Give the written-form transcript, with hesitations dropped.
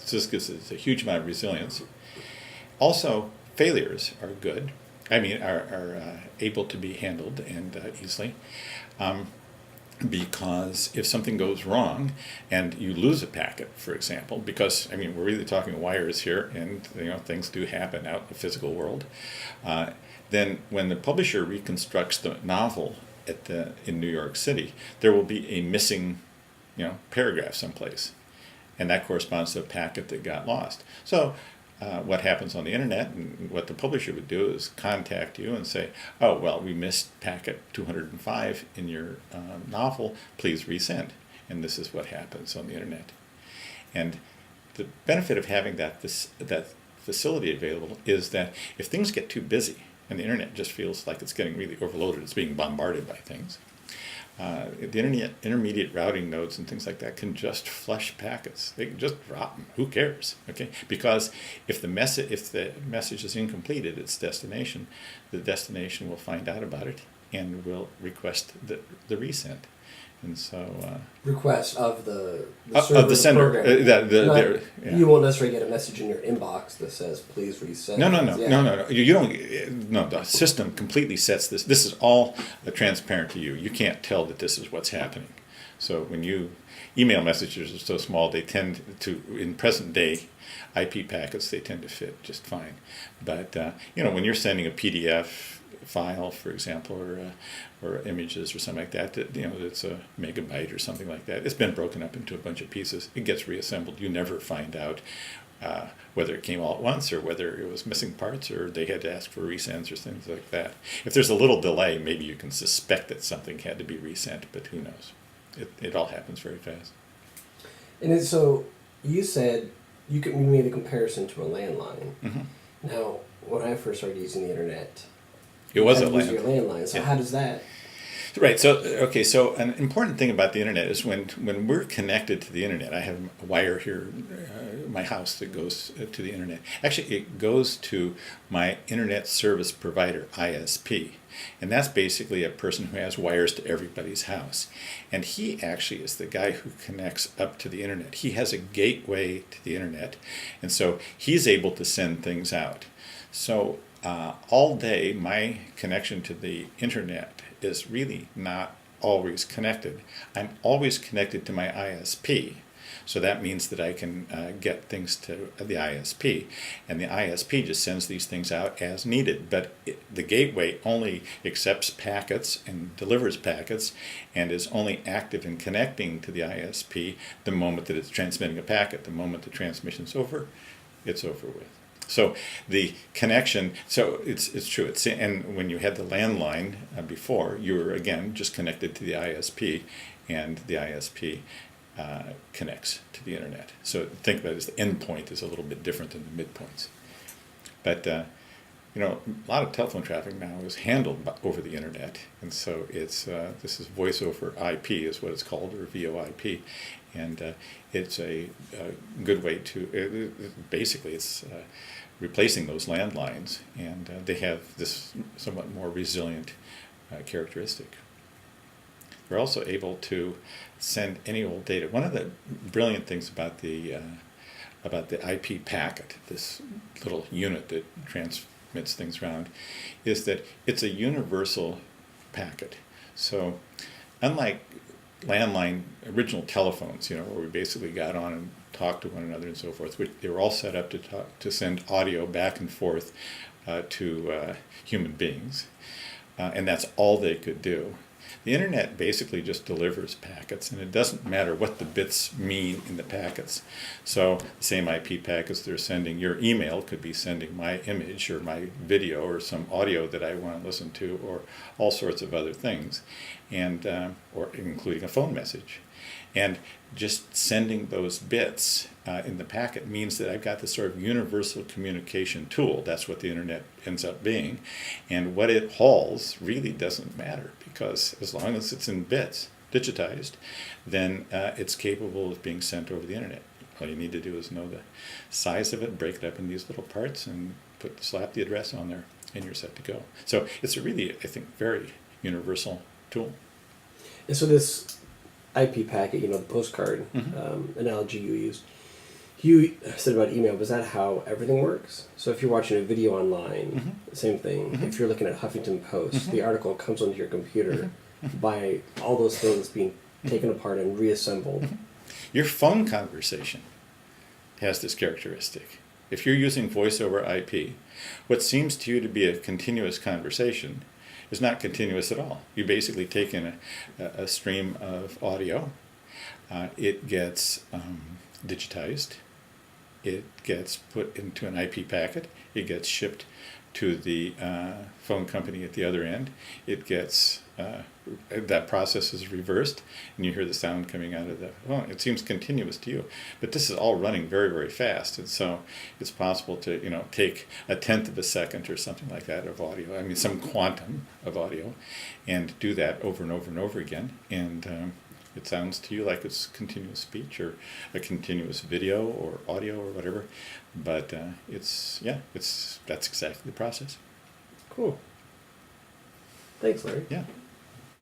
this gives us a huge amount of resilience. Also, failures are good. I mean, are able to be handled and easily. Because if something goes wrong and you lose a packet, for example, because, I mean, we're really talking wires here, and things do happen out in the physical world, then when the publisher reconstructs the novel in New York City, there will be a missing paragraph someplace, and that corresponds to a packet that got lost. So what happens on the internet, and what the publisher would do, is contact you and say, oh, well, we missed packet 205 in your novel, please resend. And this is what happens on the internet. And the benefit of having that facility available is that if things get too busy, and the internet just feels like it's getting really overloaded, it's being bombarded by things, the intermediate routing nodes and things like that can just flush packets. They can just drop them. Who cares? Okay, because if the message is incomplete at its destination, the destination will find out about it and will request the resend. And so request of the of the sender. You won't necessarily get a message in your inbox that says please resend. No. You don't. No, the system completely sets this. This is all transparent to you. You can't tell that this is what's happening. So when email messages are so small, they tend to, in present day IP packets, they tend to fit just fine. But when you're sending a PDF file, for example, or images or something like that, it's a megabyte or something like that. It's been broken up into a bunch of pieces. It gets reassembled. You never find out whether it came all at once, or whether it was missing parts, or they had to ask for resends or things like that. If there's a little delay, maybe you can suspect that something had to be resent, but who knows? It all happens very fast. And so you said you made a comparison to a landline. Mm-hmm. Now, when I first started using the internet, it was a landline. So how does that? Right. So an important thing about the internet is when we're connected to the internet. I have a wire here, my house, that goes to the internet. Actually, it goes to my internet service provider, ISP, and that's basically a person who has wires to everybody's house. And he actually is the guy who connects up to the internet. He has a gateway to the internet, and so he's able to send things out. So all day, my connection to the internet is really not always connected. I'm always connected to my ISP. So that means that I can get things to the ISP. And the ISP just sends these things out as needed. But the gateway only accepts packets and delivers packets, and is only active in connecting to the ISP the moment that it's transmitting a packet. The moment the transmission's over, it's over with. So the connection, so it's true. And when you had the landline before, you were, again, just connected to the ISP, and the ISP connects to the internet. So think about it as the endpoint is a little bit different than the midpoints. But a lot of telephone traffic now is handled over the internet, and so this is voice over IP is what it's called, or VoIP, and it's a good way to basically it's replacing those landlines, and they have this somewhat more resilient characteristic. They're also able to send any old data. One of the brilliant things about the IP packet, this little unit that transmits things around, is that it's a universal packet. So unlike landline original telephones, where we basically got on and talked to one another and so forth, they were all set up to send audio back and forth to human beings, and that's all they could do. The internet basically just delivers packets, and it doesn't matter what the bits mean in the packets. So the same IP packets they're sending, your email could be sending my image or my video or some audio that I want to listen to, or all sorts of other things, and or including a phone message. And just sending those bits in the packet means that I've got this sort of universal communication tool. That's what the internet ends up being. And what it hauls really doesn't matter, because as long as it's in bits, digitized, then it's capable of being sent over the internet. All you need to do is know the size of it, break it up in these little parts, and slap the address on there, and you're set to go. So it's a really, I think, very universal tool. And so this IP packet, the postcard analogy you used, You said about email, but is that how everything works? So if you're watching a video online, same thing. If you're looking at Huffington Post, the article comes onto your computer by all those things being taken apart and reassembled. Your phone conversation has this characteristic. If you're using voice over IP, what seems to you to be a continuous conversation is not continuous at all. You basically take in a stream of audio, it gets digitized, it gets put into an IP packet, it gets shipped to the phone company at the other end, it gets, that process is reversed, and you hear the sound coming out of the phone. It seems continuous to you, but this is all running very, very fast, and so it's possible to, take a tenth of a second or something like that of audio, I mean some quantum of audio, and do that over and over and over again, and it sounds to you like it's continuous speech or a continuous video or audio or whatever, but that's exactly the process. Cool. Thanks, Larry. Yeah.